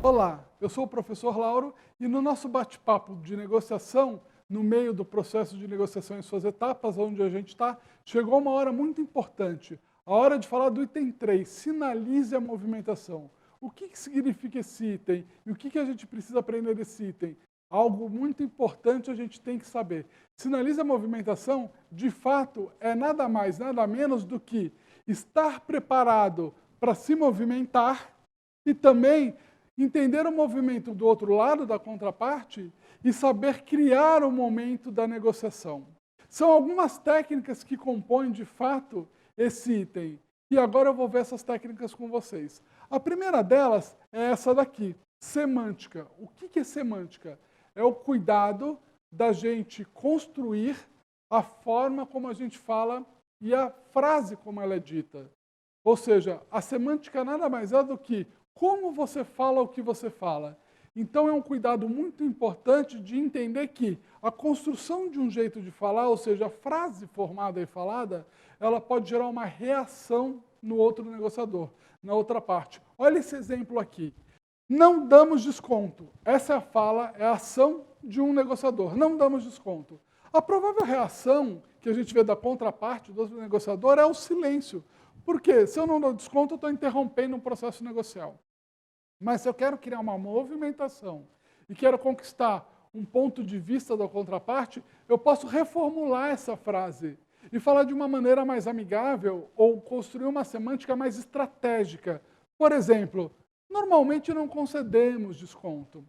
Olá, eu sou o professor Lauro e no nosso bate-papo de negociação, no meio do processo de negociação em suas etapas, onde a gente está, chegou uma hora muito importante, a hora de falar do item 3, sinalize a movimentação. O que significa esse item e o que a gente precisa aprender desse item? Algo muito importante a gente tem que saber. Sinalize a movimentação, de fato, é nada mais, nada menos do que estar preparado para se movimentar e também entender o movimento do outro lado, da contraparte, e saber criar o momento da negociação. São algumas técnicas que compõem, de fato, esse item. E agora eu vou ver essas técnicas com vocês. A primeira delas é essa daqui, semântica. O que é semântica? É o cuidado da gente construir a forma como a gente fala e a frase como ela é dita. Ou seja, a semântica nada mais é do que como você fala o que você fala. Então é um cuidado muito importante de entender que a construção de um jeito de falar, ou seja, a frase formada e falada, ela pode gerar uma reação no outro negociador, na outra parte. Olha esse exemplo aqui. Não damos desconto. Essa é a fala, é a ação de um negociador. Não damos desconto. A provável reação que a gente vê da contraparte do outro negociador é o silêncio. Por quê? Se eu não dou desconto, eu estou interrompendo um processo negocial. Mas se eu quero criar uma movimentação e quero conquistar um ponto de vista da contraparte, eu posso reformular essa frase e falar de uma maneira mais amigável ou construir uma semântica mais estratégica. Por exemplo, normalmente não concedemos desconto.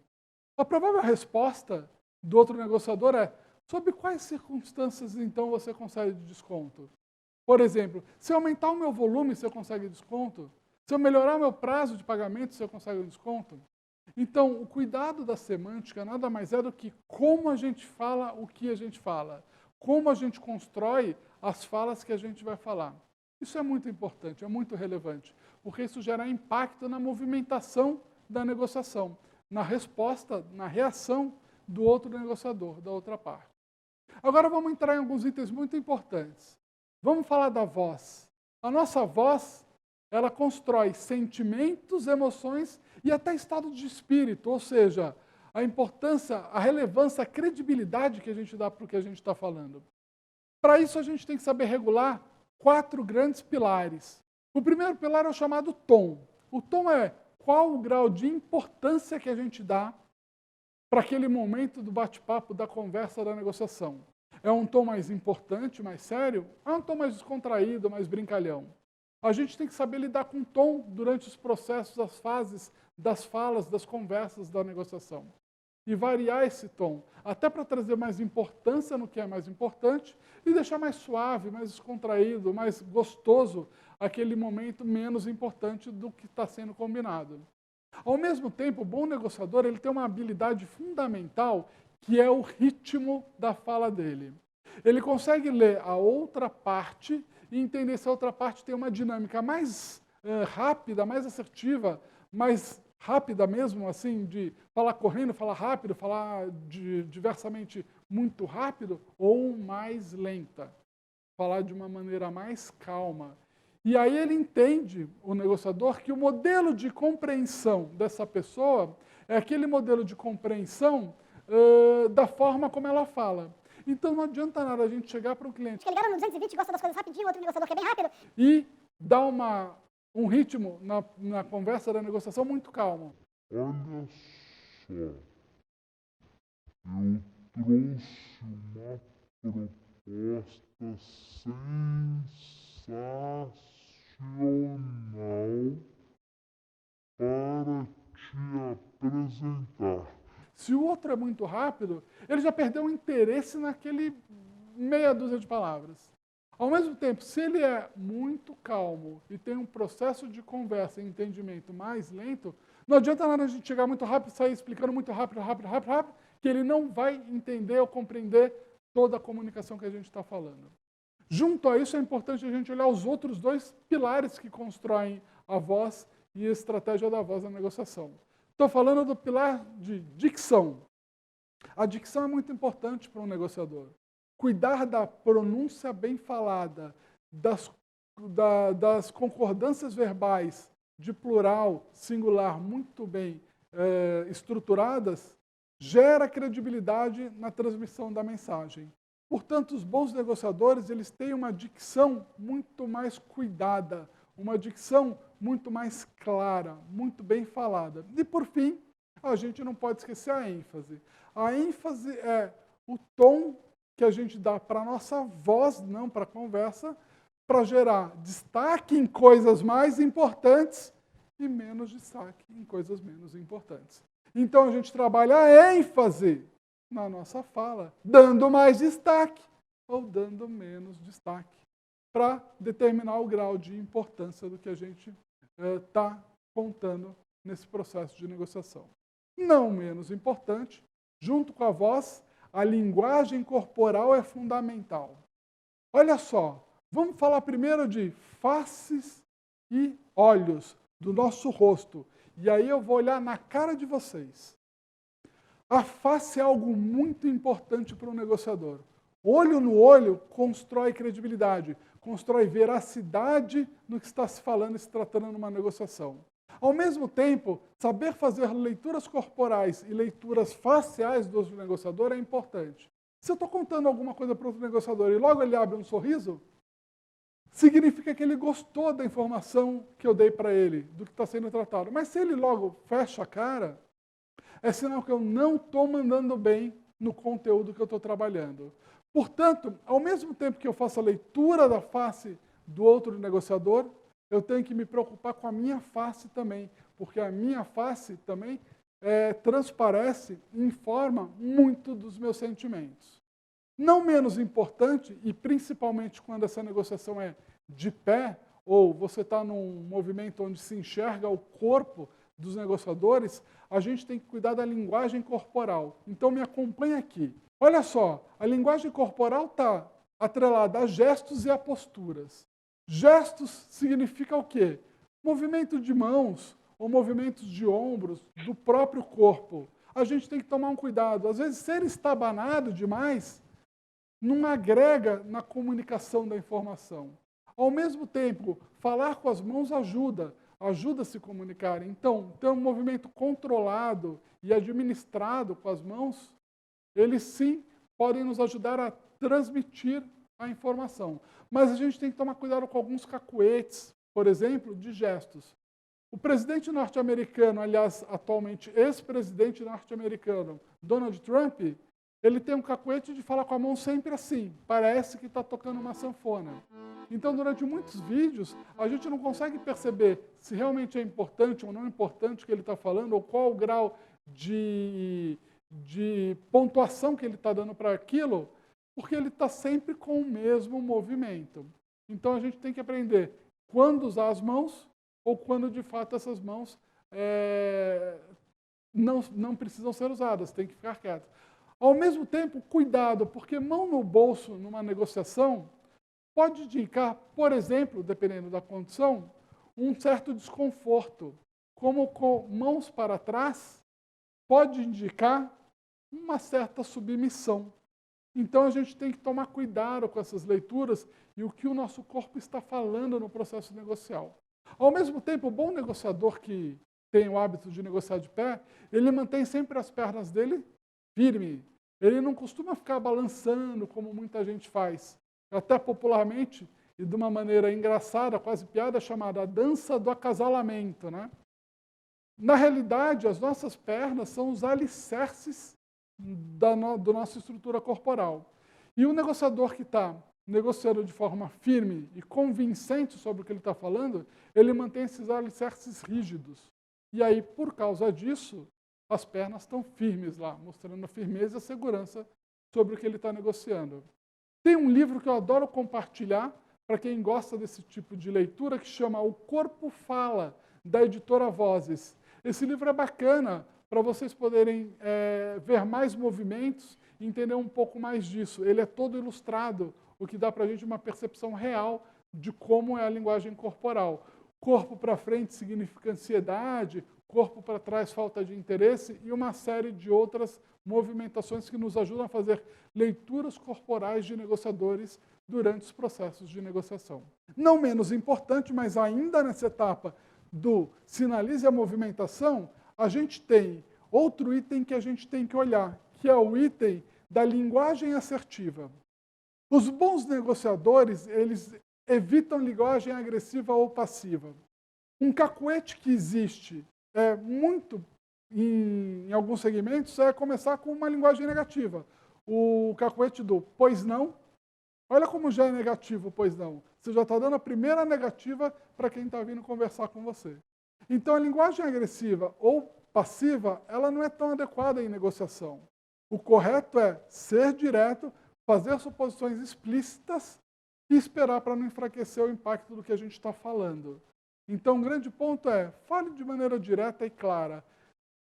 A provável resposta do outro negociador é: sob quais circunstâncias então você concede desconto? Por exemplo, se eu aumentar o meu volume, você consegue desconto? Se eu melhorar o meu prazo de pagamento, você consegue um desconto? Então, o cuidado da semântica nada mais é do que como a gente fala o que a gente fala. Como a gente constrói as falas que a gente vai falar. Isso é muito importante, é muito relevante, porque isso gera impacto na movimentação da negociação, na resposta, na reação do outro negociador, da outra parte. Agora vamos entrar em alguns itens muito importantes. Vamos falar da voz. A nossa voz, ela constrói sentimentos, emoções e até estado de espírito, ou seja, a importância, a relevância, a credibilidade que a gente dá para o que a gente está falando. Para isso, a gente tem que saber regular 4 grandes pilares. O primeiro pilar é o chamado tom. O tom é qual o grau de importância que a gente dá para aquele momento do bate-papo, da conversa, da negociação. É um tom mais importante, mais sério? É um tom mais descontraído, mais brincalhão? A gente tem que saber lidar com o tom durante os processos, as fases das falas, das conversas, da negociação. E variar esse tom, até para trazer mais importância no que é mais importante e deixar mais suave, mais descontraído, mais gostoso aquele momento menos importante do que está sendo combinado. Ao mesmo tempo, o bom negociador ele tem uma habilidade fundamental que é o ritmo da fala dele. Ele consegue ler a outra parte e entender se a outra parte tem uma dinâmica mais rápida, mais assertiva, mais rápida mesmo, assim, de falar correndo, falar rápido, falar diversamente muito rápido, ou mais lenta, falar de uma maneira mais calma. E aí ele entende, o negociador, que o modelo de compreensão dessa pessoa é aquele modelo de compreensão da forma como ela fala. Então não adianta nada a gente chegar para um cliente que ligaram no 220 e gosta das coisas rapidinho, outro negociador que é bem rápido, e dar um ritmo na conversa da negociação muito calmo. Olha só, eu trouxe uma proposta sensacional para te apresentar. Se o outro é muito rápido, ele já perdeu o interesse naquele meia dúzia de palavras. Ao mesmo tempo, se ele é muito calmo e tem um processo de conversa e entendimento mais lento, não adianta nada a gente chegar muito rápido, sair explicando muito rápido, que ele não vai entender ou compreender toda a comunicação que a gente está falando. Junto a isso, é importante a gente olhar os outros 2 pilares que constroem a voz e a estratégia da voz na negociação. Estou falando do pilar de dicção. A dicção é muito importante para um negociador. Cuidar da pronúncia bem falada, das das concordâncias verbais de plural, singular, muito bem estruturadas, gera credibilidade na transmissão da mensagem. Portanto, os bons negociadores, eles têm uma dicção muito mais cuidada, uma dicção muito mais clara, muito bem falada. E, por fim, a gente não pode esquecer a ênfase. A ênfase é o tom que a gente dá para a nossa voz, não para a conversa, para gerar destaque em coisas mais importantes e menos destaque em coisas menos importantes. Então, a gente trabalha a ênfase na nossa fala, dando mais destaque ou dando menos destaque, para determinar o grau de importância do que a gente está contando nesse processo de negociação. Não menos importante, junto com a voz, a linguagem corporal é fundamental. Olha só, vamos falar primeiro de faces e olhos do nosso rosto. E aí eu vou olhar na cara de vocês. A face é algo muito importante para um negociador. Olho no olho constrói credibilidade, constrói veracidade no que está se falando e se tratando numa negociação. Ao mesmo tempo, saber fazer leituras corporais e leituras faciais do outro negociador é importante. Se eu estou contando alguma coisa para outro negociador e logo ele abre um sorriso, significa que ele gostou da informação que eu dei para ele, do que está sendo tratado. Mas se ele logo fecha a cara, é sinal que eu não estou mandando bem no conteúdo que eu estou trabalhando. Portanto, ao mesmo tempo que eu faço a leitura da face do outro negociador, eu tenho que me preocupar com a minha face também, porque a minha face também transparece e informa muito dos meus sentimentos. Não menos importante, e principalmente quando essa negociação é de pé, ou você está num movimento onde se enxerga o corpo dos negociadores, a gente tem que cuidar da linguagem corporal. Então me acompanha aqui. Olha só, a linguagem corporal está atrelada a gestos e a posturas. Gestos significa o quê? Movimento de mãos ou movimentos de ombros do próprio corpo. A gente tem que tomar um cuidado. Às vezes, ser estabanado demais não agrega na comunicação da informação. Ao mesmo tempo, falar com as mãos ajuda a se comunicar. Então, ter um movimento controlado e administrado com as mãos, eles sim podem nos ajudar a transmitir a informação. Mas a gente tem que tomar cuidado com alguns cacuetes, por exemplo, de gestos. O presidente norte-americano, aliás, atualmente ex-presidente norte-americano, Donald Trump, ele tem um cacuete de falar com a mão sempre assim, parece que está tocando uma sanfona. Então, durante muitos vídeos, a gente não consegue perceber se realmente é importante ou não importante o que ele está falando, ou qual o grau de pontuação que ele está dando para aquilo, porque ele está sempre com o mesmo movimento. Então, a gente tem que aprender quando usar as mãos ou quando, de fato, essas mãos não precisam ser usadas, tem que ficar quietas. Ao mesmo tempo, cuidado, porque mão no bolso numa negociação pode indicar, por exemplo, dependendo da condição, um certo desconforto. Como com mãos para trás, pode indicar uma certa submissão. Então, a gente tem que tomar cuidado com essas leituras e o que o nosso corpo está falando no processo negocial. Ao mesmo tempo, o bom negociador que tem o hábito de negociar de pé, ele mantém sempre as pernas dele firme. Ele não costuma ficar balançando como muita gente faz. Até popularmente, e de uma maneira engraçada, quase piada, chamada a dança do acasalamento, né? Na realidade, as nossas pernas são os alicerces da nossa estrutura corporal. E o negociador que está negociando de forma firme e convincente sobre o que ele está falando, ele mantém esses alicerces rígidos. E aí, por causa disso, as pernas estão firmes lá, mostrando a firmeza e a segurança sobre o que ele está negociando. Tem um livro que eu adoro compartilhar para quem gosta desse tipo de leitura, que chama O Corpo Fala, da editora Vozes. Esse livro é bacana para vocês poderem ver mais movimentos e entender um pouco mais disso. Ele é todo ilustrado, o que dá para a gente uma percepção real de como é a linguagem corporal. Corpo para frente significa ansiedade, corpo para trás falta de interesse e uma série de outras movimentações que nos ajudam a fazer leituras corporais de negociadores durante os processos de negociação. Não menos importante, mas ainda nessa etapa do sinalize a movimentação, a gente tem outro item que a gente tem que olhar, que é o item da linguagem assertiva. Os bons negociadores, eles evitam linguagem agressiva ou passiva. Um cacuete que existe muito em alguns segmentos é começar com uma linguagem negativa. O cacuete do pois não. Olha como já é negativo o pois não. Você já está dando a primeira negativa para quem está vindo conversar com você. Então, a linguagem agressiva ou passiva, ela não é tão adequada em negociação. O correto é ser direto, fazer suposições explícitas e esperar para não enfraquecer o impacto do que a gente está falando. Então, um grande ponto é, fale de maneira direta e clara.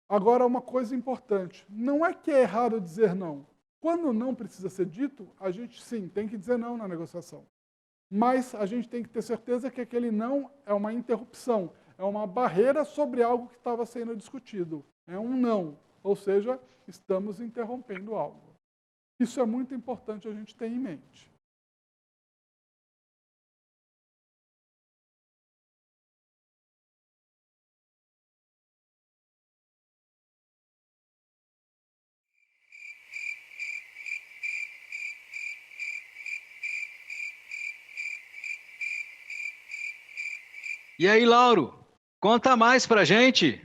Agora, uma coisa importante, não é que é errado dizer não. Quando não precisa ser dito, a gente sim tem que dizer não na negociação. Mas a gente tem que ter certeza que aquele não é uma interrupção, é uma barreira sobre algo que estava sendo discutido. É um não, ou seja, estamos interrompendo algo. Isso é muito importante a gente ter em mente. E aí, Lauro, conta mais pra gente.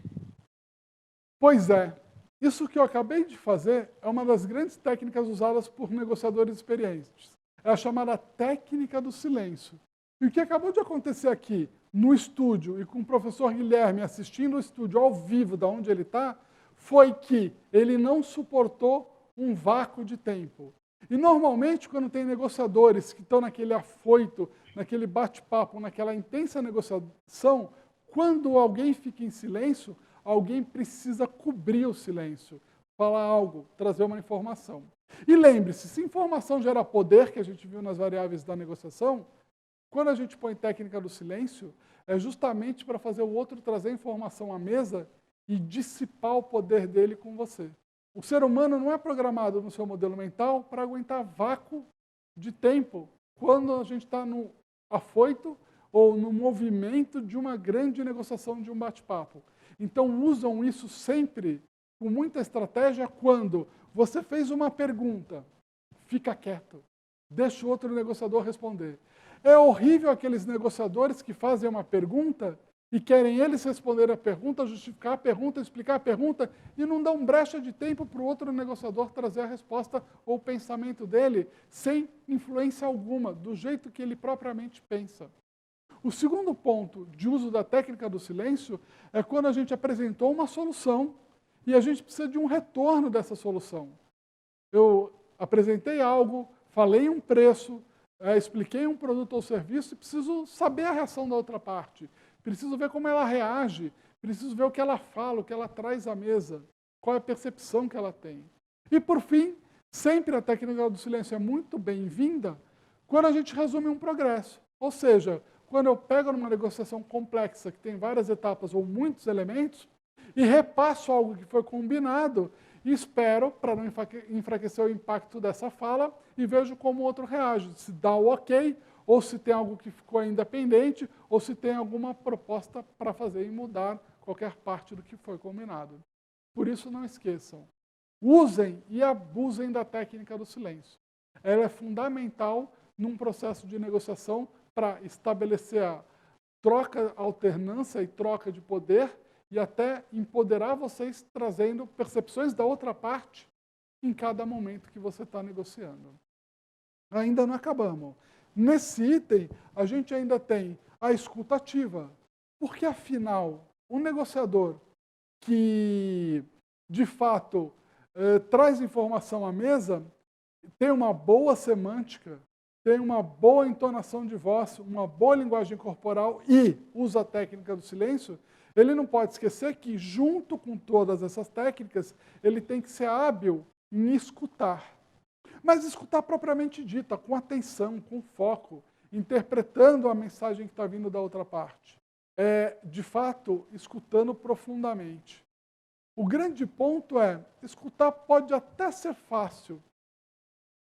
Pois é, isso que eu acabei de fazer é uma das grandes técnicas usadas por negociadores experientes. É a chamada técnica do silêncio. E o que acabou de acontecer aqui no estúdio e com o professor Guilherme assistindo o estúdio ao vivo, da onde ele está, foi que ele não suportou um vácuo de tempo. E normalmente, quando tem negociadores que estão naquele afoito, naquele bate-papo, naquela intensa negociação, quando alguém fica em silêncio, alguém precisa cobrir o silêncio, falar algo, trazer uma informação. E lembre-se, se informação gera poder, que a gente viu nas variáveis da negociação, quando a gente põe técnica do silêncio, é justamente para fazer o outro trazer informação à mesa e dissipar o poder dele com você. O ser humano não é programado no seu modelo mental para aguentar vácuo de tempo quando a gente está no afoito ou no movimento de uma grande negociação, de um bate-papo. Então, usam isso sempre com muita estratégia quando você fez uma pergunta, fica quieto, deixa o outro negociador responder. É horrível aqueles negociadores que fazem uma pergunta e querem eles responder a pergunta, justificar a pergunta, explicar a pergunta e não dão brecha de tempo para o outro negociador trazer a resposta ou o pensamento dele sem influência alguma, do jeito que ele propriamente pensa. O segundo ponto de uso da técnica do silêncio é quando a gente apresentou uma solução e a gente precisa de um retorno dessa solução. Eu apresentei algo, falei um preço, expliquei um produto ou serviço e preciso saber a reação da outra parte. Preciso ver como ela reage, preciso ver o que ela fala, o que ela traz à mesa, qual é a percepção que ela tem. E, por fim, sempre a técnica do silêncio é muito bem-vinda quando a gente resume um progresso. Ou seja, quando eu pego numa negociação complexa, que tem várias etapas ou muitos elementos, e repasso algo que foi combinado, e espero, para não enfraquecer o impacto dessa fala, e vejo como o outro reage, se dá o ok, ou se tem algo que ficou ainda pendente, ou se tem alguma proposta para fazer e mudar qualquer parte do que foi combinado. Por isso, não esqueçam, usem e abusem da técnica do silêncio. Ela é fundamental num processo de negociação para estabelecer a troca, alternância e troca de poder e até empoderar vocês trazendo percepções da outra parte em cada momento que você está negociando. Ainda não acabamos. Nesse item, a gente ainda tem a escuta ativa. Porque, afinal, um negociador que, de fato, traz informação à mesa, tem uma boa semântica, tem uma boa entonação de voz, uma boa linguagem corporal e usa a técnica do silêncio, ele não pode esquecer que, junto com todas essas técnicas, ele tem que ser hábil em escutar. Mas escutar propriamente dita, com atenção, com foco, interpretando a mensagem que está vindo da outra parte. De fato, escutando profundamente. O grande ponto é, escutar pode até ser fácil,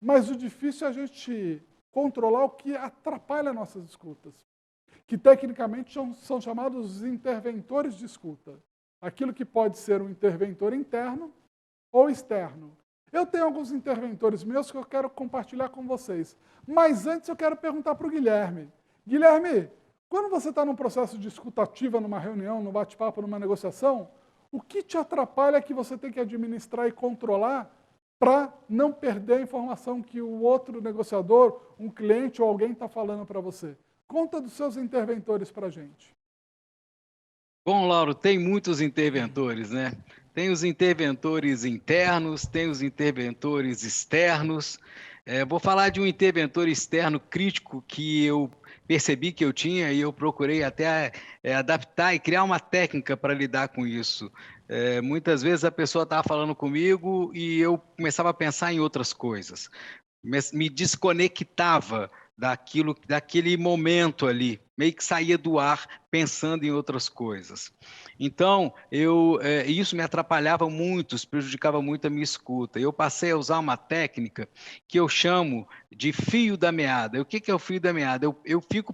mas o difícil é a gente controlar o que atrapalha nossas escutas, que tecnicamente são chamados interventores de escuta. Aquilo que pode ser um interventor interno ou externo. Eu tenho alguns interventores meus que eu quero compartilhar com vocês. Mas antes eu quero perguntar para o Guilherme. Guilherme, quando você está num processo de escuta ativa, numa reunião, num bate-papo, numa negociação, o que te atrapalha que você tem que administrar e controlar para não perder a informação que o outro negociador, um cliente ou alguém está falando para você? Conta dos seus interventores para a gente. Bom, Lauro, tem muitos interventores, né? Tem os interventores internos, tem os interventores externos. Vou falar de um interventor externo crítico que eu percebi que eu tinha e eu procurei até adaptar e criar uma técnica para lidar com isso. Muitas vezes a pessoa estava falando comigo e eu começava a pensar em outras coisas. Me desconectava daquele momento ali, meio que saía do ar pensando em outras coisas. Então, isso me atrapalhava muito, prejudicava muito a minha escuta. Eu passei a usar uma técnica que eu chamo de fio da meada. O que é o fio da meada?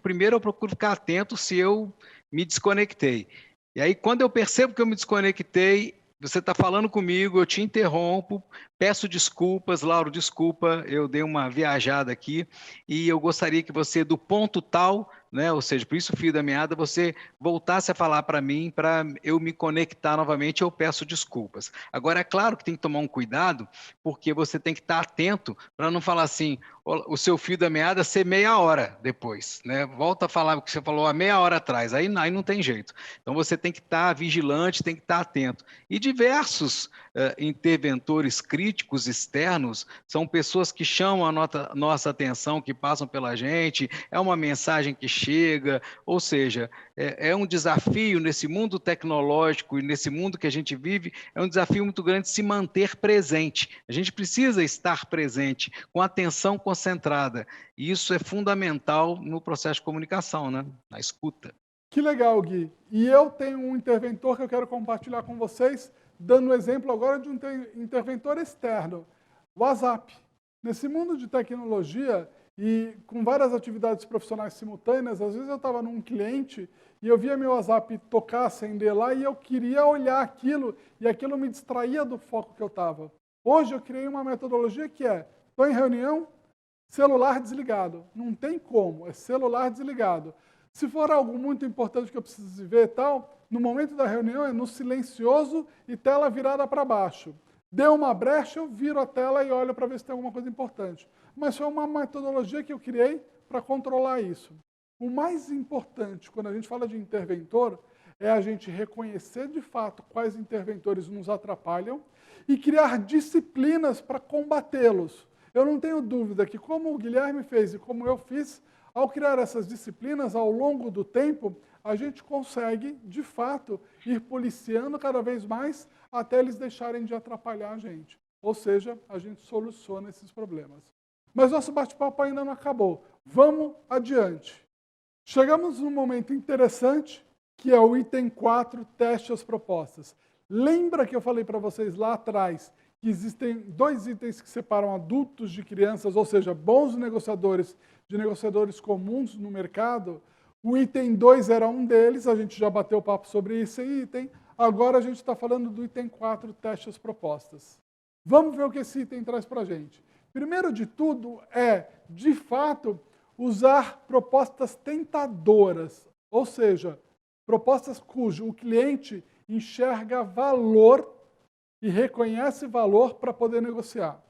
Primeiro eu procuro ficar atento se eu me desconectei. E aí, quando eu percebo que eu me desconectei, você está falando comigo, eu te interrompo, peço desculpas, Lauro, desculpa, eu dei uma viajada aqui, e eu gostaria que você, do ponto tal, né, ou seja, por isso o fio da meada, você voltasse a falar para mim, para eu me conectar novamente, eu peço desculpas. Agora, é claro que tem que tomar um cuidado, porque você tem que estar atento para não falar assim, o seu fio da meada ser meia hora depois, né? Volta a falar o que você falou há meia hora atrás, aí não tem jeito. Então, você tem que estar vigilante, tem que estar atento. E diversos interventores críticos externos são pessoas que chamam a nossa atenção, que passam pela gente, é uma mensagem que chega, ou seja, é um desafio nesse mundo tecnológico e nesse mundo que a gente vive, é um desafio muito grande se manter presente. A gente precisa estar presente, com atenção concentrada, e isso é fundamental no processo de comunicação, né? Na escuta. Que legal, Gui. E eu tenho um interventor que eu quero compartilhar com vocês, dando o exemplo agora de um interventor externo, o WhatsApp. Nesse mundo de tecnologia e com várias atividades profissionais simultâneas, às vezes eu estava num cliente e eu via meu WhatsApp tocar, acender lá e eu queria olhar aquilo e aquilo me distraía do foco que eu estava. Hoje eu criei uma metodologia que estou em reunião, celular desligado. Não tem como, é celular desligado. Se for algo muito importante que eu preciso ver e tal, no momento da reunião é no silencioso e tela virada para baixo. Deu uma brecha, eu viro a tela e olho para ver se tem alguma coisa importante. Mas foi uma metodologia que eu criei para controlar isso. O mais importante, quando a gente fala de interventor, é a gente reconhecer de fato quais interventores nos atrapalham e criar disciplinas para combatê-los. Eu não tenho dúvida que, como o Guilherme fez e como eu fiz, ao criar essas disciplinas ao longo do tempo, a gente consegue, de fato, ir policiando cada vez mais até eles deixarem de atrapalhar a gente. Ou seja, a gente soluciona esses problemas. Mas nosso bate-papo ainda não acabou. Vamos adiante. Chegamos num momento interessante, que é o item 4, teste as propostas. Lembra que eu falei para vocês lá atrás que existem 2 itens que separam adultos de crianças, ou seja, bons negociadores de negociadores comuns no mercado? O item 2 era um deles, a gente já bateu papo sobre esse item. Agora a gente está falando do item 4, teste as propostas. Vamos ver o que esse item traz para a gente. Primeiro de tudo de fato, usar propostas tentadoras, ou seja, propostas cujo o cliente enxerga valor e reconhece valor para poder negociar.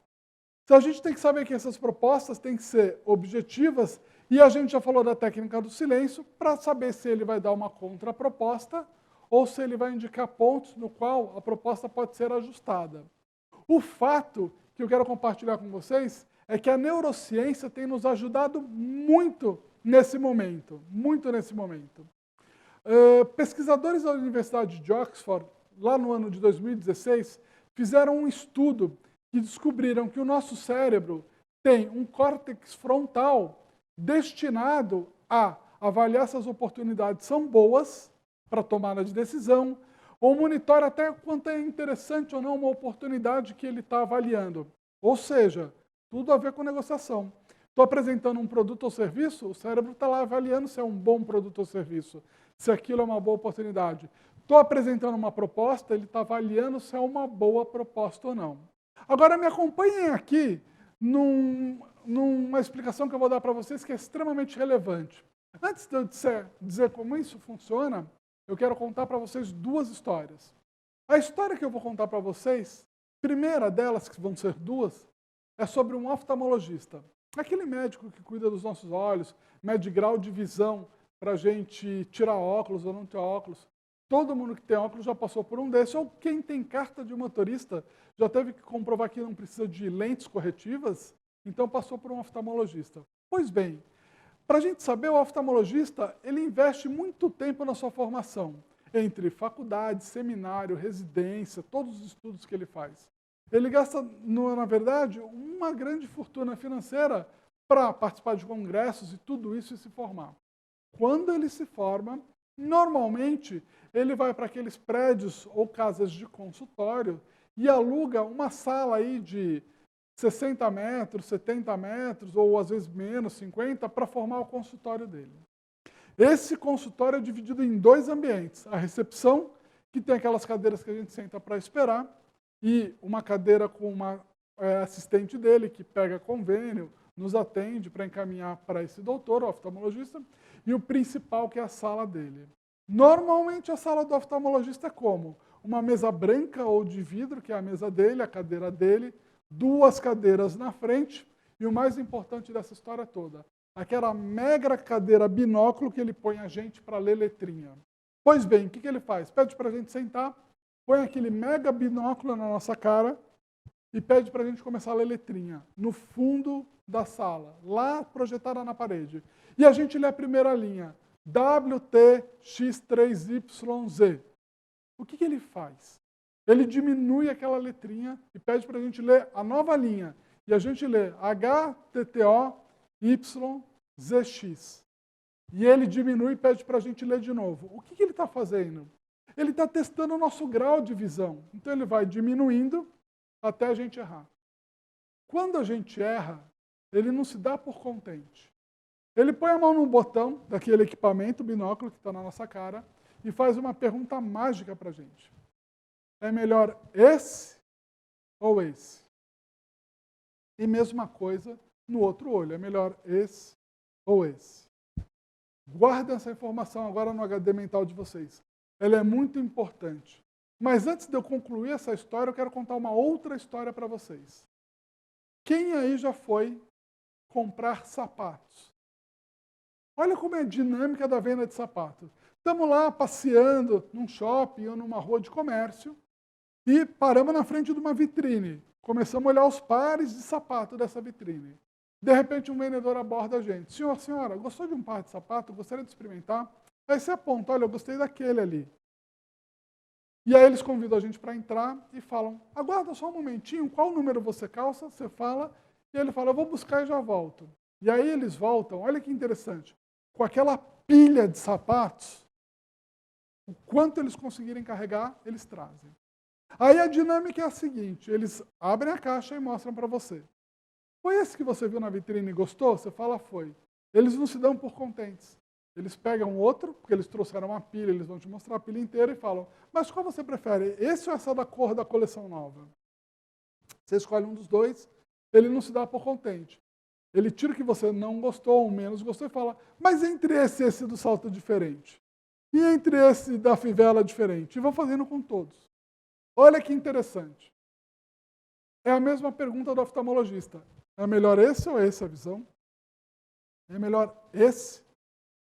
Então a gente tem que saber que essas propostas têm que ser objetivas e a gente já falou da técnica do silêncio para saber se ele vai dar uma contraproposta ou se ele vai indicar pontos no qual a proposta pode ser ajustada. O fato que eu quero compartilhar com vocês é que a neurociência tem nos ajudado muito nesse momento, pesquisadores da Universidade de Oxford, lá no ano de 2016, fizeram um estudo que descobriram que o nosso cérebro tem um córtex frontal destinado a avaliar se as oportunidades são boas para tomada de decisão, ou monitora até quanto é interessante ou não uma oportunidade que ele está avaliando. Ou seja, tudo a ver com negociação. Estou apresentando um produto ou serviço, o cérebro está lá avaliando se é um bom produto ou serviço, se aquilo é uma boa oportunidade. Estou apresentando uma proposta, ele está avaliando se é uma boa proposta ou não. Agora me acompanhem aqui numa explicação que eu vou dar para vocês que é extremamente relevante. Antes de eu dizer como isso funciona, eu quero contar para vocês duas histórias. A história que eu vou contar para vocês, primeira delas, que vão ser duas, é sobre um oftalmologista. Aquele médico que cuida dos nossos olhos, mede grau de visão para a gente tirar óculos ou não ter óculos. Todo mundo que tem óculos já passou por um desses, ou quem tem carta de motorista já teve que comprovar que não precisa de lentes corretivas, então passou por um oftalmologista. Pois bem, para a gente saber, o oftalmologista ele investe muito tempo na sua formação, entre faculdade, seminário, residência, todos os estudos que ele faz. Ele gasta, na verdade, uma grande fortuna financeira para participar de congressos e tudo isso e se formar. Quando ele se forma, normalmente ele vai para aqueles prédios ou casas de consultório e aluga uma sala aí de 60 metros, 70 metros, ou às vezes menos, 50, para formar o consultório dele. Esse consultório é dividido em dois ambientes. A recepção, que tem aquelas cadeiras que a gente senta para esperar, e uma cadeira com uma assistente dele, que pega convênio, nos atende para encaminhar para esse doutor, o oftalmologista, e o principal, que é a sala dele. Normalmente, a sala do oftalmologista é como? Uma mesa branca ou de vidro, que é a mesa dele, a cadeira dele, duas cadeiras na frente, e o mais importante dessa história toda, aquela mega cadeira binóculo que ele põe a gente para ler letrinha. Pois bem, o que ele faz? Pede para a gente sentar, põe aquele mega binóculo na nossa cara e pede para a gente começar a ler letrinha, no fundo da sala, lá projetada na parede. E a gente lê a primeira linha, WTX3YZ. O que ele faz? Ele diminui aquela letrinha e pede para a gente ler a nova linha. E a gente lê HTTOYZX. E ele diminui e pede para a gente ler de novo. O que ele está fazendo? Ele está testando o nosso grau de visão. Então ele vai diminuindo até a gente errar. Quando a gente erra, ele não se dá por contente. Ele põe a mão no botão daquele equipamento, o binóculo que está na nossa cara, e faz uma pergunta mágica para a gente. É melhor esse ou esse? E mesma coisa no outro olho. É melhor esse ou esse? Guardem essa informação agora no HD mental de vocês. Ela é muito importante. Mas antes de eu concluir essa história, eu quero contar uma outra história para vocês. Quem aí já foi comprar sapatos? Olha como é a dinâmica da venda de sapatos. Estamos lá passeando num shopping ou numa rua de comércio e paramos na frente de uma vitrine. Começamos a olhar os pares de sapato dessa vitrine. De repente, um vendedor aborda a gente. Senhor, senhora, gostou de um par de sapato? Gostaria de experimentar? Aí você aponta, olha, eu gostei daquele ali. E aí eles convidam a gente para entrar e falam, aguarda só um momentinho, qual número você calça? Você fala, e ele fala, eu vou buscar e já volto. E aí eles voltam, olha que interessante, com aquela pilha de sapatos, o quanto eles conseguirem carregar, eles trazem. Aí a dinâmica é a seguinte, eles abrem a caixa e mostram para você. Foi esse que você viu na vitrine e gostou? Você fala, foi. Eles não se dão por contentes. Eles pegam outro, porque eles trouxeram uma pilha, eles vão te mostrar a pilha inteira e falam, mas qual você prefere, esse ou essa da cor da coleção nova? Você escolhe um dos dois, ele não se dá por contente. Ele tira o que você não gostou ou menos gostou e fala, mas entre esse e esse do salto diferente? E entre esse da fivela diferente? E vão fazendo com todos. Olha que interessante. É a mesma pergunta do oftalmologista. É melhor esse ou esse a visão? É melhor esse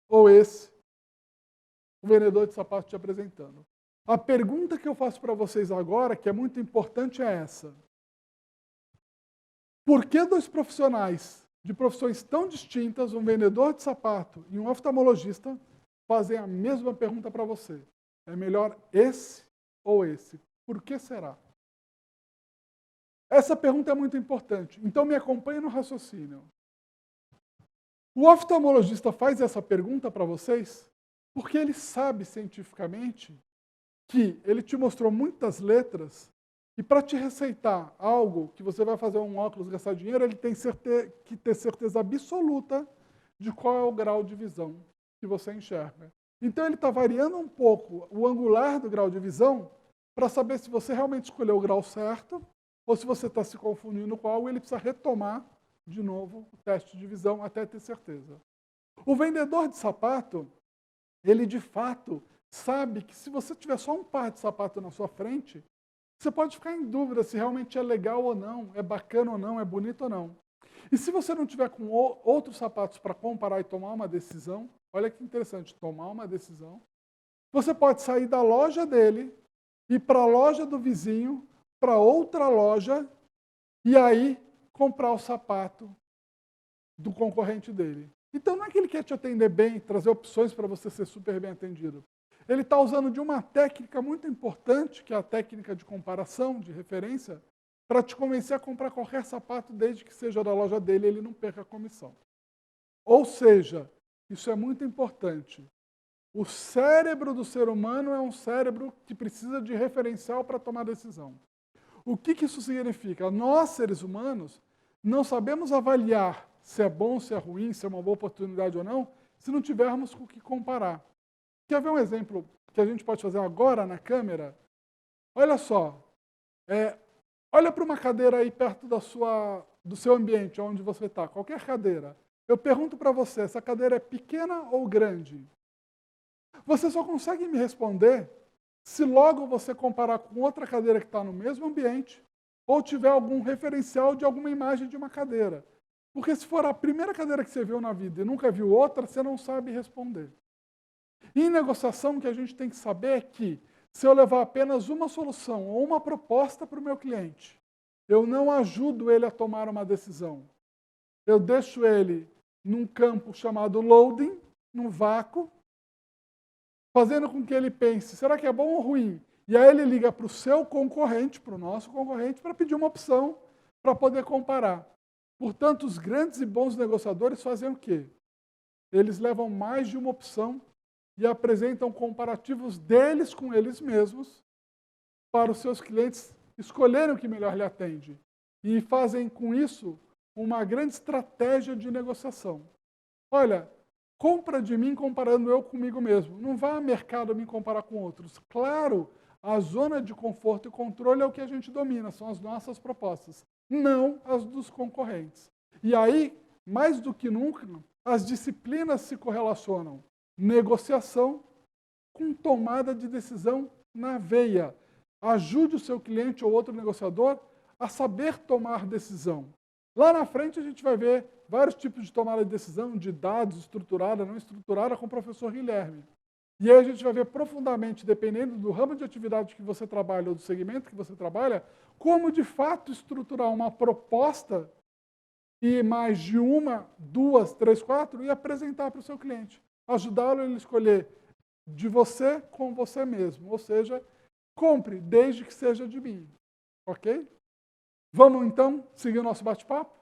ou esse? O vendedor de sapato te apresentando. A pergunta que eu faço para vocês agora, que é muito importante, é essa. Por que dois profissionais de profissões tão distintas, um vendedor de sapato e um oftalmologista, fazem a mesma pergunta para você? É melhor esse ou esse? Por que será? Essa pergunta é muito importante. Então me acompanhe no raciocínio. O oftalmologista faz essa pergunta para vocês porque ele sabe cientificamente que ele te mostrou muitas letras E para te receitar algo que você vai fazer um óculos gastar dinheiro, ele tem que ter certeza absoluta de qual é o grau de visão que você enxerga. Então ele está variando um pouco o angular do grau de visão para saber se você realmente escolheu o grau certo ou se você está se confundindo com algo, ele precisa retomar de novo o teste de visão até ter certeza. O vendedor de sapato, ele de fato sabe que se você tiver só um par de sapato na sua frente, você pode ficar em dúvida se realmente é legal ou não, é bacana ou não, é bonito ou não. E se você não tiver com outros sapatos para comparar e tomar uma decisão, olha que interessante, tomar uma decisão, você pode sair da loja dele, ir para a loja do vizinho, para outra loja, e aí comprar o sapato do concorrente dele. Então não é que ele quer te atender bem, trazer opções para você ser super bem atendido. Ele está usando de uma técnica muito importante, que é a técnica de comparação, de referência, para te convencer a comprar qualquer sapato, desde que seja da loja dele e ele não perca a comissão. Ou seja, isso é muito importante. O cérebro do ser humano é um cérebro que precisa de referencial para tomar decisão. O que isso significa? Nós, seres humanos, não sabemos avaliar se é bom, se é ruim, se é uma boa oportunidade ou não, se não tivermos com o que comparar. Quer ver um exemplo que a gente pode fazer agora na câmera? Olha só, olha para uma cadeira aí perto do seu ambiente, onde você está, qualquer cadeira. Eu pergunto para você, essa cadeira é pequena ou grande? Você só consegue me responder se logo você comparar com outra cadeira que está no mesmo ambiente ou tiver algum referencial de alguma imagem de uma cadeira. Porque se for a primeira cadeira que você viu na vida e nunca viu outra, você não sabe responder. E em negociação, o que a gente tem que saber é que se eu levar apenas uma solução ou uma proposta para o meu cliente, eu não ajudo ele a tomar uma decisão. Eu deixo ele num campo chamado loading, num vácuo, fazendo com que ele pense, será que é bom ou ruim? E aí ele liga para o seu concorrente, para o nosso concorrente, para pedir uma opção para poder comparar. Portanto, os grandes e bons negociadores fazem o quê? Eles levam mais de uma opção e apresentam comparativos deles com eles mesmos para os seus clientes escolherem o que melhor lhe atende. E fazem com isso uma grande estratégia de negociação. Olha, compra de mim comparando eu comigo mesmo. Não vá ao mercado me comparar com outros. Claro, a zona de conforto e controle é o que a gente domina, são as nossas propostas, não as dos concorrentes. E aí, mais do que nunca, as disciplinas se correlacionam. Negociação com tomada de decisão na veia. Ajude o seu cliente ou outro negociador a saber tomar decisão. Lá na frente a gente vai ver vários tipos de tomada de decisão, de dados, estruturada, não estruturada, com o professor Guilherme. E aí a gente vai ver profundamente, dependendo do ramo de atividade que você trabalha ou do segmento que você trabalha, como de fato estruturar uma proposta e mais de uma, duas, três, quatro e apresentar para o seu cliente. Ajudá-lo a ele escolher de você com você mesmo. Ou seja, compre desde que seja de mim. Ok? Vamos então seguir o nosso bate-papo?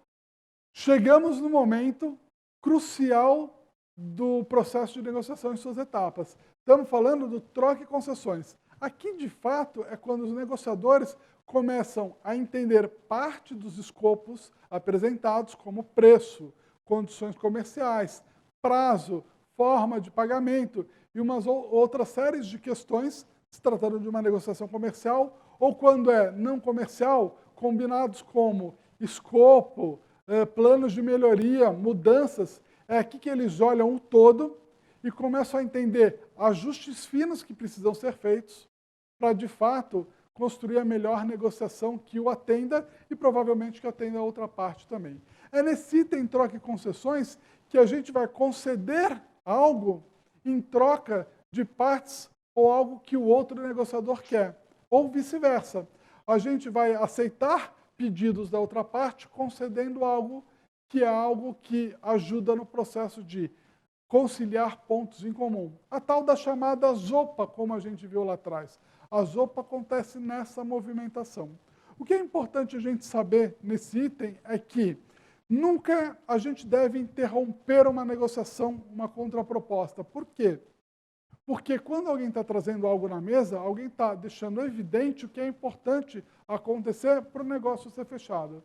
Chegamos no momento crucial do processo de negociação em suas etapas. Estamos falando do troca e concessões. Aqui, de fato, é quando os negociadores começam a entender parte dos escopos apresentados, como preço, condições comerciais, prazo, forma de pagamento e umas outras séries de questões, se tratando de uma negociação comercial, ou quando é não comercial, combinados como escopo, planos de melhoria, mudanças. É aqui que eles olham o todo e começam a entender ajustes finos que precisam ser feitos para, de fato, construir a melhor negociação que o atenda e provavelmente que atenda a outra parte também. É nesse item troca e concessões que a gente vai conceder algo em troca de partes ou algo que o outro negociador quer, ou vice-versa. A gente vai aceitar pedidos da outra parte concedendo algo que ajuda no processo de conciliar pontos em comum. A tal da chamada ZOPA, como a gente viu lá atrás. A ZOPA acontece nessa movimentação. O que é importante a gente saber nesse item é que nunca a gente deve interromper uma negociação, uma contraproposta. Por quê? Porque quando alguém está trazendo algo na mesa, alguém está deixando evidente o que é importante acontecer para o negócio ser fechado.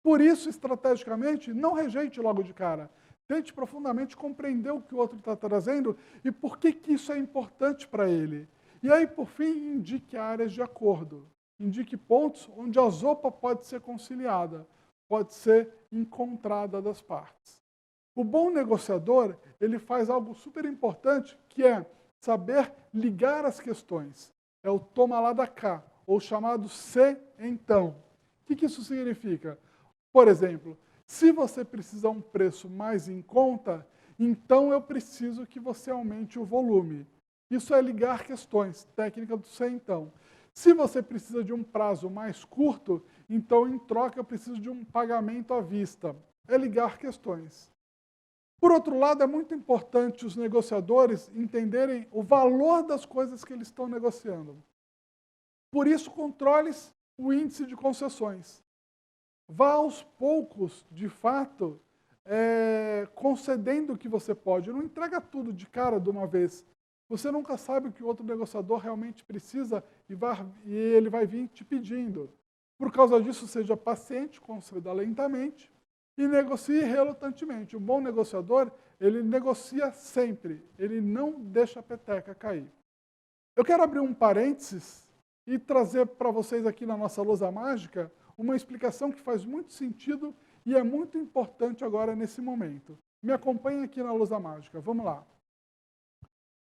Por isso, estrategicamente, não rejeite logo de cara. Tente profundamente compreender o que o outro está trazendo e por que isso é importante para ele. E aí, por fim, indique áreas de acordo. Indique pontos onde a sopa pode ser conciliada, pode ser encontrada das partes. O bom negociador, ele faz algo super importante, que é saber ligar as questões. É o toma lá da cá, ou chamado se então. O que isso significa? Por exemplo, se você precisa um preço mais em conta, então eu preciso que você aumente o volume. Isso é ligar questões, técnica do se então. Se você precisa de um prazo mais curto, então em troca eu preciso de um pagamento à vista. É ligar questões. Por outro lado, é muito importante os negociadores entenderem o valor das coisas que eles estão negociando. Por isso, controle o índice de concessões. Vá aos poucos, de fato, concedendo o que você pode. Não entrega tudo de cara de uma vez. Você nunca sabe o que o outro negociador realmente precisa e ele vai vir te pedindo. Por causa disso, seja paciente, conceda lentamente e negocie relutantemente. Um bom negociador, ele negocia sempre. Ele não deixa a peteca cair. Eu quero abrir um parênteses e trazer para vocês aqui na nossa lousa mágica uma explicação que faz muito sentido e é muito importante agora nesse momento. Me acompanhem aqui na lousa mágica. Vamos lá.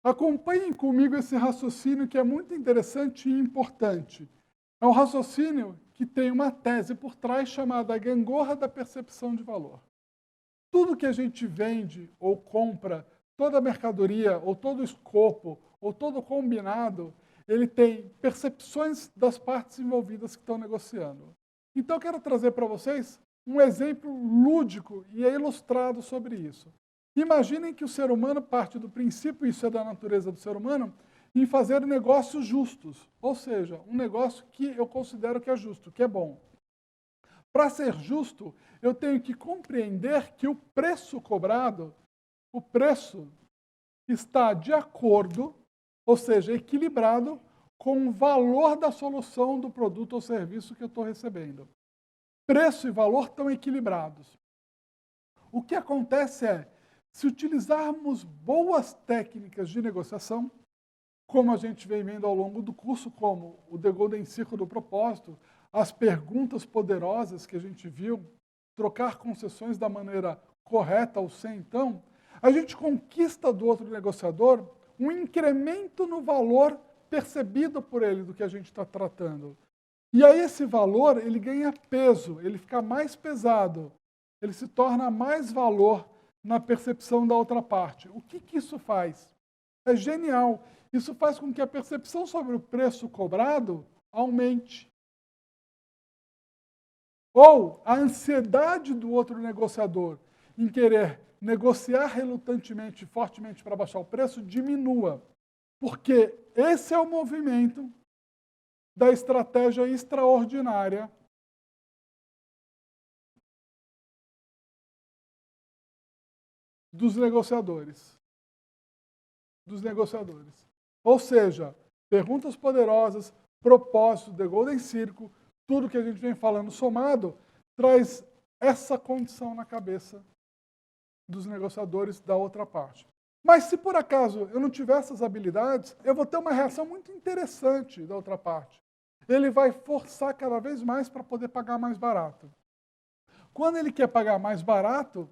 Acompanhem comigo esse raciocínio que é muito interessante e importante. É um raciocínio que tem uma tese por trás chamada a gangorra da percepção de valor. Tudo que a gente vende ou compra, toda mercadoria, ou todo escopo, ou todo combinado, ele tem percepções das partes envolvidas que estão negociando. Então, eu quero trazer para vocês um exemplo lúdico e ilustrado sobre isso. Imaginem que o ser humano parte do princípio, isso é da natureza do ser humano, em fazer negócios justos, ou seja, um negócio que eu considero que é justo, que é bom. Para ser justo, eu tenho que compreender que o preço cobrado, o preço está de acordo, ou seja, equilibrado com o valor da solução do produto ou serviço que eu estou recebendo. Preço e valor estão equilibrados. O que acontece é, se utilizarmos boas técnicas de negociação, como a gente vem vendo ao longo do curso, como o The Golden Circle do propósito, as perguntas poderosas que a gente viu, trocar concessões da maneira correta ou sem então, a gente conquista do outro negociador um incremento no valor percebido por ele do que a gente está tratando. E aí esse valor, ele ganha peso, ele fica mais pesado, ele se torna mais valor na percepção da outra parte. O que isso faz? É genial. Isso faz com que a percepção sobre o preço cobrado aumente. Ou a ansiedade do outro negociador em querer negociar relutantemente, fortemente para baixar o preço, diminua. Porque esse é o movimento da estratégia extraordinária dos negociadores. Ou seja, perguntas poderosas, propósito, The Golden Circle, tudo que a gente vem falando somado, traz essa condição na cabeça dos negociadores da outra parte. Mas se por acaso eu não tiver essas habilidades, eu vou ter uma reação muito interessante da outra parte. Ele vai forçar cada vez mais para poder pagar mais barato. Quando ele quer pagar mais barato,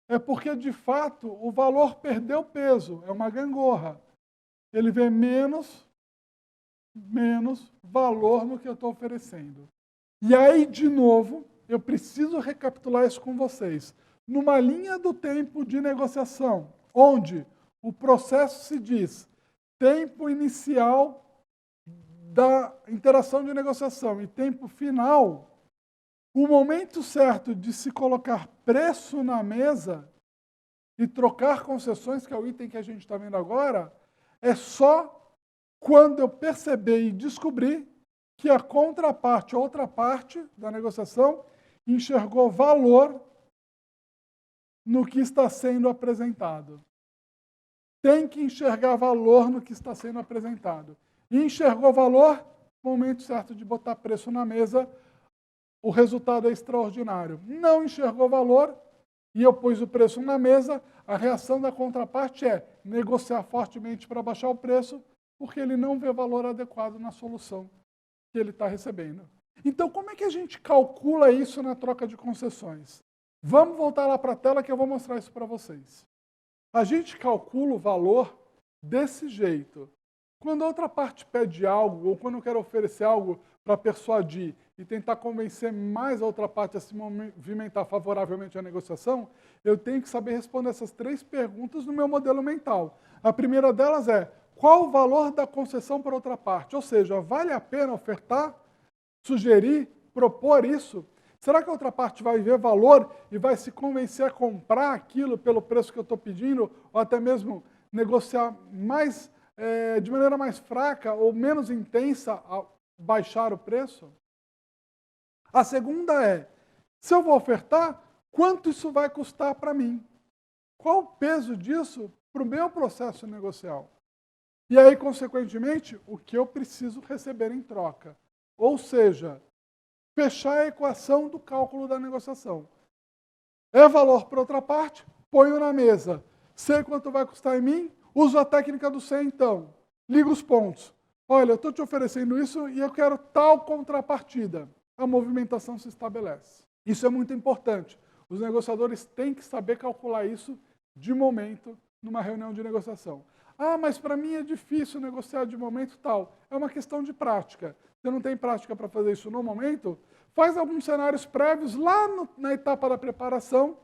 é porque, de fato, o valor perdeu peso, é uma gangorra. Ele vê menos valor no que eu estou oferecendo. E aí, de novo, eu preciso recapitular isso com vocês. Numa linha do tempo de negociação, onde o processo se diz tempo inicial da interação de negociação e tempo final, o momento certo de se colocar preço na mesa e trocar concessões, que é o item que a gente está vendo agora, é só quando eu perceber e descobrir que a contraparte, a outra parte da negociação, enxergou valor no que está sendo apresentado. tem que enxergar valor no que está sendo apresentado. E enxergou valor, momento certo de botar preço na mesa, o resultado é extraordinário. Não enxergou valor e eu pus o preço na mesa, a reação da contraparte é negociar fortemente para baixar o preço, porque ele não vê valor adequado na solução que ele está recebendo. Então, como é que a gente calcula isso na troca de concessões? Vamos voltar lá para a tela que eu vou mostrar isso para vocês. A gente calcula o valor desse jeito. Quando a outra parte pede algo, ou quando eu quero oferecer algo para persuadir e tentar convencer mais a outra parte a se movimentar favoravelmente à negociação, eu tenho que saber responder essas 3 perguntas no meu modelo mental. A primeira delas é, qual o valor da concessão para outra parte? Ou seja, vale a pena ofertar, sugerir, propor isso? Será que a outra parte vai ver valor e vai se convencer a comprar aquilo pelo preço que eu estou pedindo, ou até mesmo negociar mais, de maneira mais fraca ou menos intensa a baixar o preço? A segunda é, se eu vou ofertar, quanto isso vai custar para mim? Qual o peso disso para o meu processo negocial? E aí, consequentemente, o que eu preciso receber em troca? Ou seja, fechar a equação do cálculo da negociação. É valor para outra parte, ponho na mesa. Sei quanto vai custar em mim, uso a técnica do 100 então. Ligo os pontos. Olha, eu estou te oferecendo isso e eu quero tal contrapartida. A movimentação se estabelece. Isso é muito importante. Os negociadores têm que saber calcular isso de momento numa reunião de negociação. Ah, mas para mim é difícil negociar de momento tal. É uma questão de prática. Você não tem prática para fazer isso no momento? Faz alguns cenários prévios lá na etapa da preparação,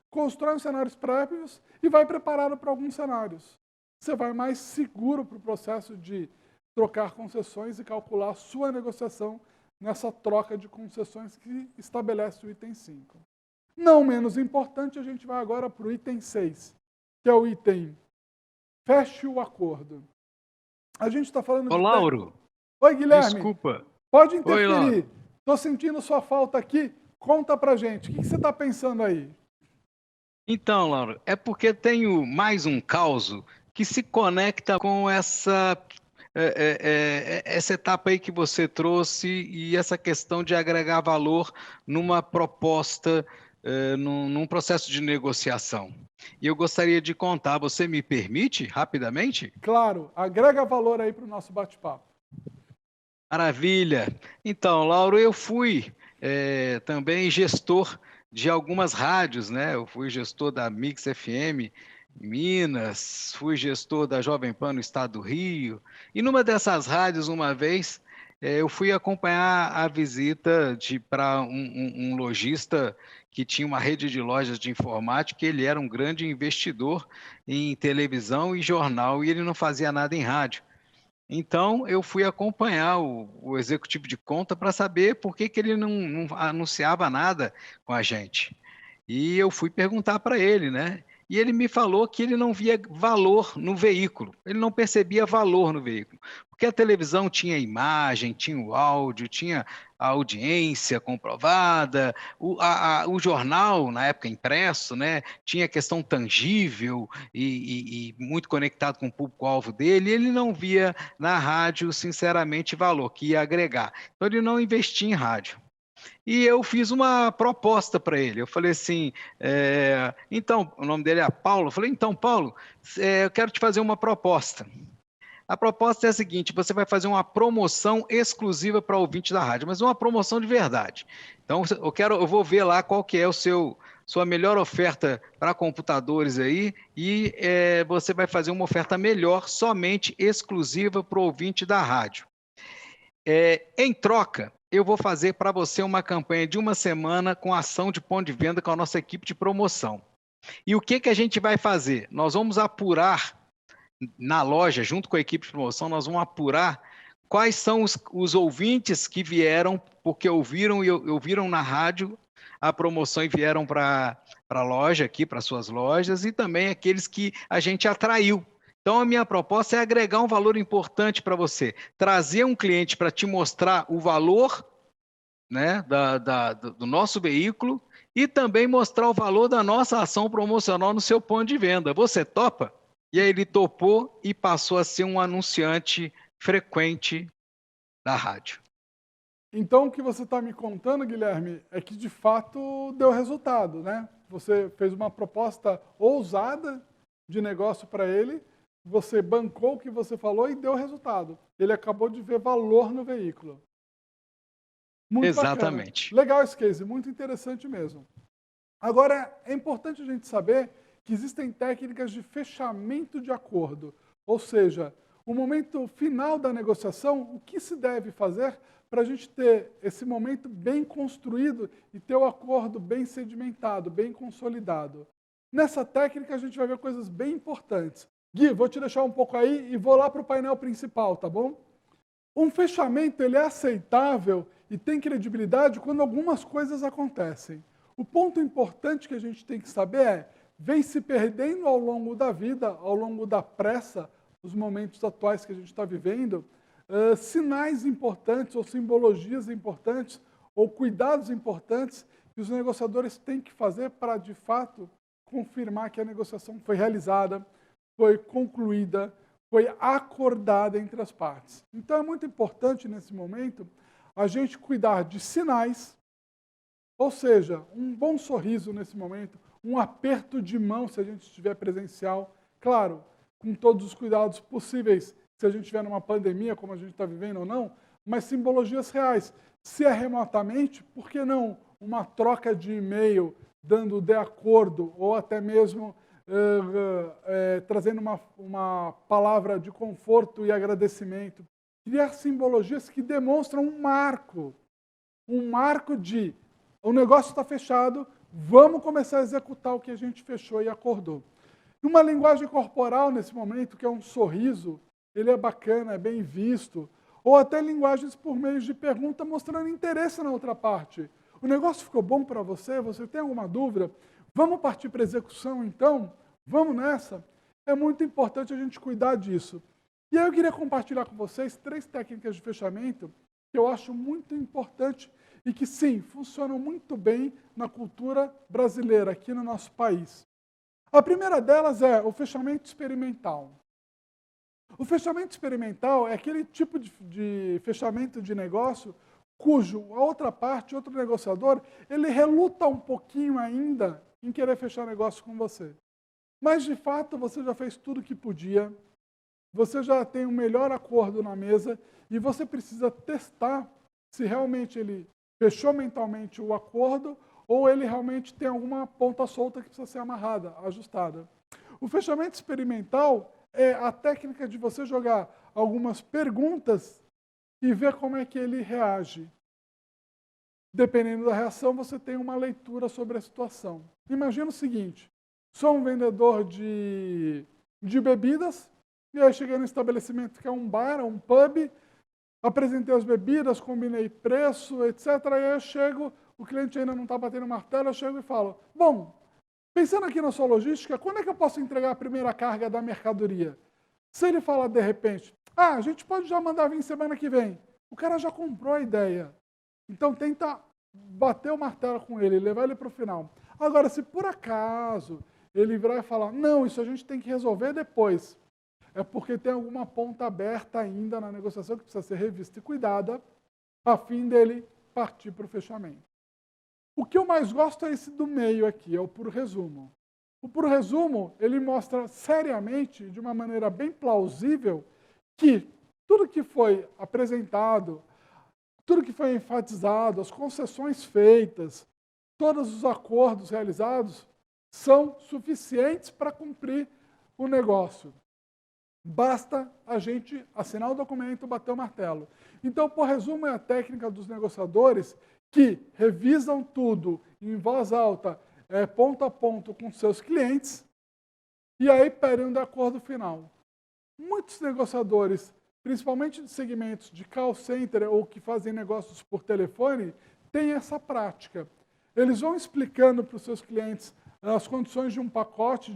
constrói os cenários prévios e vai preparado para alguns cenários. Você vai mais seguro para o processo de trocar concessões e calcular a sua negociação nessa troca de concessões que estabelece o item 5. Não menos importante, a gente vai agora para o item 6, que é o item feche o acordo. A gente está falando de... Ô, Lauro. Oi, Guilherme. Desculpa. Pode Oi, interferir. Estou sentindo sua falta aqui. Conta pra gente. O que você está pensando aí? Então, Lauro, é porque tenho mais um causo que se conecta com essa etapa aí que você trouxe e essa questão de agregar valor numa proposta, num processo de negociação. E eu gostaria de contar, você me permite, rapidamente? Claro, agrega valor aí para o nosso bate-papo. Maravilha! Então, Lauro, eu fui também gestor de algumas rádios, né? Eu fui gestor da Mix FM em Minas, fui gestor da Jovem Pan no estado do Rio, e numa dessas rádios, uma vez, eu fui acompanhar a visita para um lojista que tinha uma rede de lojas de informática, ele era um grande investidor em televisão e jornal, e ele não fazia nada em rádio. Então, eu fui acompanhar o executivo de conta para saber por que ele não anunciava nada com a gente. E eu fui perguntar para ele, né? E ele me falou que ele não via valor no veículo, ele não percebia valor no veículo, porque a televisão tinha imagem, tinha o áudio, tinha a audiência comprovada, o jornal, na época impresso, né, tinha questão tangível e muito conectado com o público-alvo dele, e ele não via na rádio, sinceramente, valor que ia agregar. Então, ele não investia em rádio. E eu fiz uma proposta para ele. Eu falei assim, então, o nome dele é Paulo. Eu falei, então, Paulo, eu quero te fazer uma proposta. A proposta é a seguinte, você vai fazer uma promoção exclusiva para ouvinte da rádio, mas uma promoção de verdade. Então, eu vou ver lá qual que é sua melhor oferta para computadores aí, e você vai fazer uma oferta melhor, somente exclusiva para o ouvinte da rádio. Em troca, eu vou fazer para você uma campanha de uma semana com ação de ponto de venda com a nossa equipe de promoção. E o que a gente vai fazer? Nós vamos apurar na loja, junto com a equipe de promoção, nós vamos apurar quais são os ouvintes que vieram, porque ouviram na rádio a promoção e vieram para a loja aqui, para suas lojas, e também aqueles que a gente atraiu. Então, a minha proposta é agregar um valor importante para você, trazer um cliente para te mostrar o valor, né, do nosso veículo e também mostrar o valor da nossa ação promocional no seu ponto de venda. Você topa? E aí ele topou e passou a ser um anunciante frequente da rádio. Então, o que você está me contando, Guilherme, é que de fato deu resultado, né? Você fez uma proposta ousada de negócio para ele, você bancou o que você falou e deu resultado. Ele acabou de ver valor no veículo. Muito Exatamente. bacana. Legal esse case, muito interessante mesmo. Agora, é importante a gente saber que existem técnicas de fechamento de acordo, ou seja, o momento final da negociação, o que se deve fazer para a gente ter esse momento bem construído e ter o acordo bem sedimentado, bem consolidado. Nessa técnica a gente vai ver coisas bem importantes. Gui, vou te deixar um pouco aí e vou lá para o painel principal, tá bom? Um fechamento ele é aceitável e tem credibilidade quando algumas coisas acontecem. O ponto importante que a gente tem que saber é, vem se perdendo ao longo da vida, ao longo da pressa, os momentos atuais que a gente está vivendo, sinais importantes ou simbologias importantes ou cuidados importantes que os negociadores têm que fazer para, de fato, confirmar que a negociação foi realizada, foi concluída, foi acordada entre as partes. Então, é muito importante, nesse momento, a gente cuidar de sinais, ou seja, um bom sorriso nesse momento, um aperto de mão, se a gente estiver presencial, claro, com todos os cuidados possíveis, se a gente estiver numa pandemia, como a gente está vivendo ou não, mas simbologias reais. Se é remotamente, por que não uma troca de e-mail dando de acordo, ou até mesmo trazendo uma palavra de conforto e agradecimento. Criar simbologias que demonstram um marco de o negócio está fechado, vamos começar a executar o que a gente fechou e acordou. Uma linguagem corporal nesse momento, que é um sorriso, ele é bacana, é bem visto, ou até linguagens por meio de pergunta mostrando interesse na outra parte. O negócio ficou bom para você? Você tem alguma dúvida? Vamos partir para a execução, então? Vamos nessa? É muito importante a gente cuidar disso. E aí eu queria compartilhar com vocês 3 técnicas de fechamento que eu acho muito importante e que, sim, funcionam muito bem na cultura brasileira, aqui no nosso país. A primeira delas é o fechamento experimental. O fechamento experimental é aquele tipo de fechamento de negócio cujo a outra parte, outro negociador, ele reluta um pouquinho ainda em querer fechar negócio com você. Mas, de fato, você já fez tudo o que podia, você já tem um melhor acordo na mesa e você precisa testar se realmente ele fechou mentalmente o acordo ou ele realmente tem alguma ponta solta que precisa ser amarrada, ajustada. O fechamento experimental é a técnica de você jogar algumas perguntas e ver como é que ele reage. Dependendo da reação, você tem uma leitura sobre a situação. Imagina o seguinte, sou um vendedor de bebidas, e aí cheguei no estabelecimento que é um bar, um pub, apresentei as bebidas, combinei preço, etc. E aí eu chego, o cliente ainda não está batendo martelo, eu chego e falo, bom, pensando aqui na sua logística, quando é que eu posso entregar a primeira carga da mercadoria? Se ele falar de repente, a gente pode já mandar vir semana que vem. O cara já comprou a ideia. Então tenta bater o martelo com ele, levar ele para o final. Agora, se por acaso ele virar e falar, não, isso a gente tem que resolver depois, é porque tem alguma ponta aberta ainda na negociação que precisa ser revista e cuidada, a fim dele partir para o fechamento. O que eu mais gosto é esse do meio aqui, é o puro resumo. O puro resumo, ele mostra seriamente, de uma maneira bem plausível, que tudo que foi apresentado, tudo que foi enfatizado, as concessões feitas, todos os acordos realizados, são suficientes para cumprir o negócio. Basta a gente assinar o documento, bater o martelo. Então, por resumo, é a técnica dos negociadores que revisam tudo em voz alta, ponto a ponto com seus clientes, e aí pedem um acordo final. Muitos negociadores, principalmente de segmentos de call center ou que fazem negócios por telefone, têm essa prática. Eles vão explicando para os seus clientes as condições de um pacote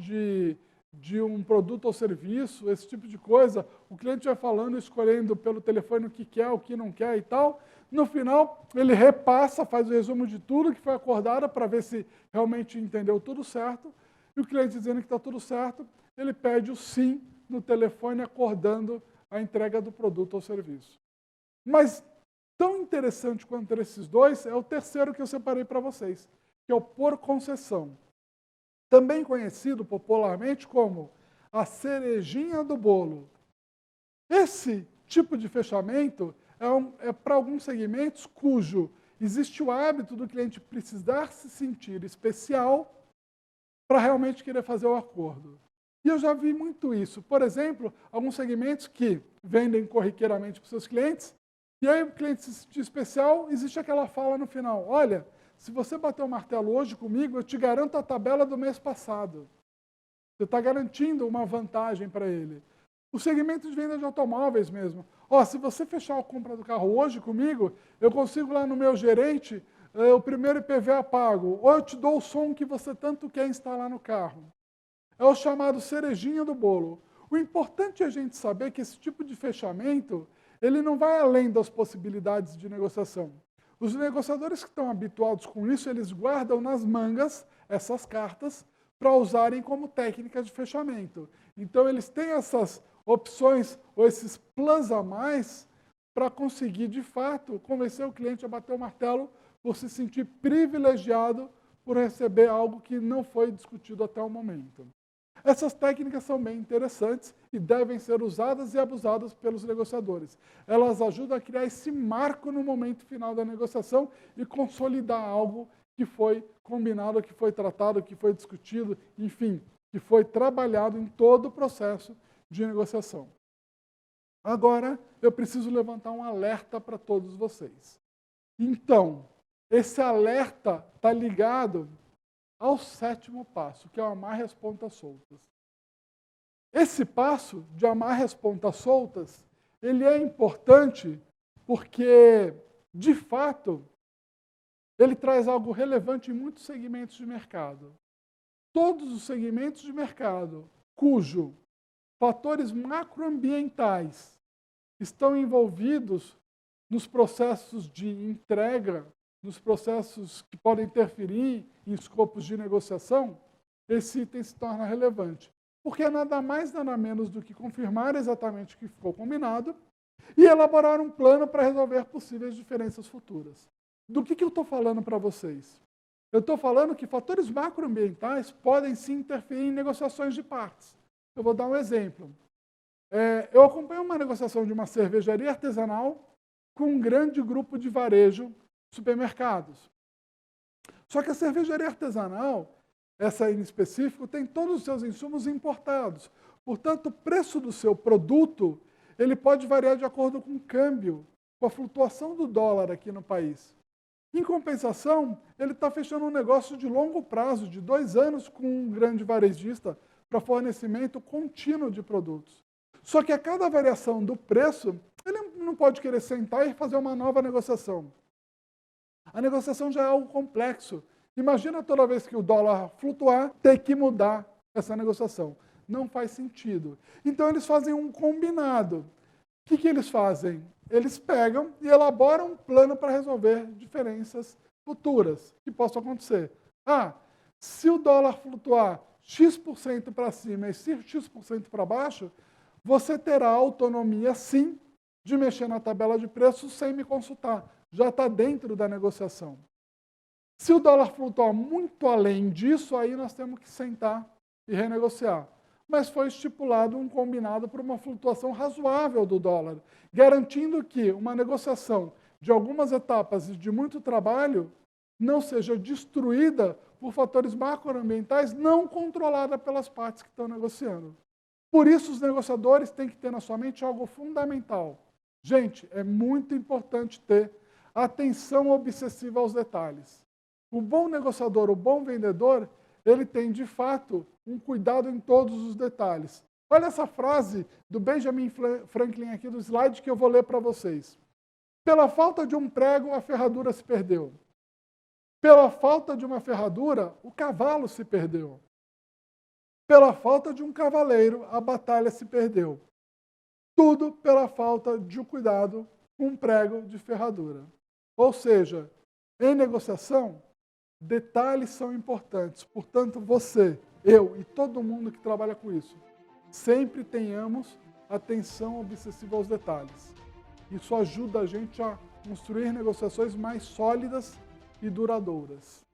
de um produto ou serviço, esse tipo de coisa. O cliente vai falando, escolhendo pelo telefone o que quer, o que não quer e tal. No final, ele repassa, faz o resumo de tudo que foi acordado para ver se realmente entendeu tudo certo. e o cliente dizendo que está tudo certo, ele pede o sim no telefone, acordando a entrega do produto ou serviço. Mas tão interessante quanto esses dois é o terceiro que eu separei para vocês, que é o por concessão. Também conhecido popularmente como a cerejinha do bolo. Esse tipo de fechamento é para alguns segmentos cujo existe o hábito do cliente precisar se sentir especial para realmente querer fazer o acordo. E eu já vi muito isso. Por exemplo, alguns segmentos que vendem corriqueiramente para os seus clientes, e aí o cliente se sentir especial, existe aquela fala no final: olha, se você bater o martelo hoje comigo, eu te garanto a tabela do mês passado. Você está garantindo uma vantagem para ele. O segmento de venda de automóveis mesmo. Ó, se você fechar a compra do carro hoje comigo, eu consigo lá no meu gerente o primeiro IPVA pago, ou eu te dou o som que você tanto quer instalar no carro. É o chamado cerejinha do bolo. O importante é a gente saber que esse tipo de fechamento, ele não vai além das possibilidades de negociação. Os negociadores que estão habituados com isso, eles guardam nas mangas essas cartas para usarem como técnica de fechamento. Então, eles têm essas opções ou esses plus a mais para conseguir, de fato, convencer o cliente a bater o martelo por se sentir privilegiado por receber algo que não foi discutido até o momento. Essas técnicas são bem interessantes e devem ser usadas e abusadas pelos negociadores. Elas ajudam a criar esse marco no momento final da negociação e consolidar algo que foi combinado, que foi tratado, que foi discutido, enfim, que foi trabalhado em todo o processo de negociação. Agora, eu preciso levantar um alerta para todos vocês. Então, esse alerta está ligado ao 7º passo, que é o amarre as pontas soltas. Esse passo de amarre as pontas soltas, ele é importante porque, de fato, ele traz algo relevante em muitos segmentos de mercado. Todos os segmentos de mercado cujo fatores macroambientais estão envolvidos nos processos de entrega, nos processos que podem interferir em escopos de negociação, esse item se torna relevante. Porque é nada mais, nada menos do que confirmar exatamente o que ficou combinado e elaborar um plano para resolver possíveis diferenças futuras. Do que eu estou falando para vocês? Eu estou falando que fatores macroambientais podem sim interferir em negociações de partes. Eu vou dar um exemplo. Eu acompanho uma negociação de uma cervejaria artesanal com um grande grupo de varejo, supermercados. Só que a cervejaria artesanal, essa em específico, tem todos os seus insumos importados. Portanto, o preço do seu produto ele pode variar de acordo com o câmbio, com a flutuação do dólar aqui no país. Em compensação, ele está fechando um negócio de longo prazo, de 2 anos, com um grande varejista para fornecimento contínuo de produtos. Só que a cada variação do preço, ele não pode querer sentar e fazer uma nova negociação. A negociação já é algo complexo. Imagina toda vez que o dólar flutuar, ter que mudar essa negociação. Não faz sentido. Então, eles fazem um combinado. O que eles fazem? Eles pegam e elaboram um plano para resolver diferenças futuras que possam acontecer. Se o dólar flutuar X% para cima e X% para baixo, você terá autonomia, sim, de mexer na tabela de preços sem me consultar. Já está dentro da negociação. Se o dólar flutuar muito além disso, aí nós temos que sentar e renegociar. Mas foi estipulado um combinado por uma flutuação razoável do dólar, garantindo que uma negociação de algumas etapas e de muito trabalho não seja destruída por fatores macroambientais não controlada pelas partes que estão negociando. Por isso, os negociadores têm que ter na sua mente algo fundamental. Gente, é muito importante ter atenção obsessiva aos detalhes. O bom negociador, o bom vendedor, ele tem, de fato, um cuidado em todos os detalhes. Olha essa frase do Benjamin Franklin aqui do slide que eu vou ler para vocês. Pela falta de um prego, a ferradura se perdeu. Pela falta de uma ferradura, o cavalo se perdeu. Pela falta de um cavaleiro, a batalha se perdeu. Tudo pela falta de um cuidado com um prego de ferradura. Ou seja, em negociação, Detalhes são importantes, portanto, você, eu e todo mundo que trabalha com isso, sempre tenhamos atenção obsessiva aos detalhes. Isso ajuda a gente a construir negociações mais sólidas e duradouras.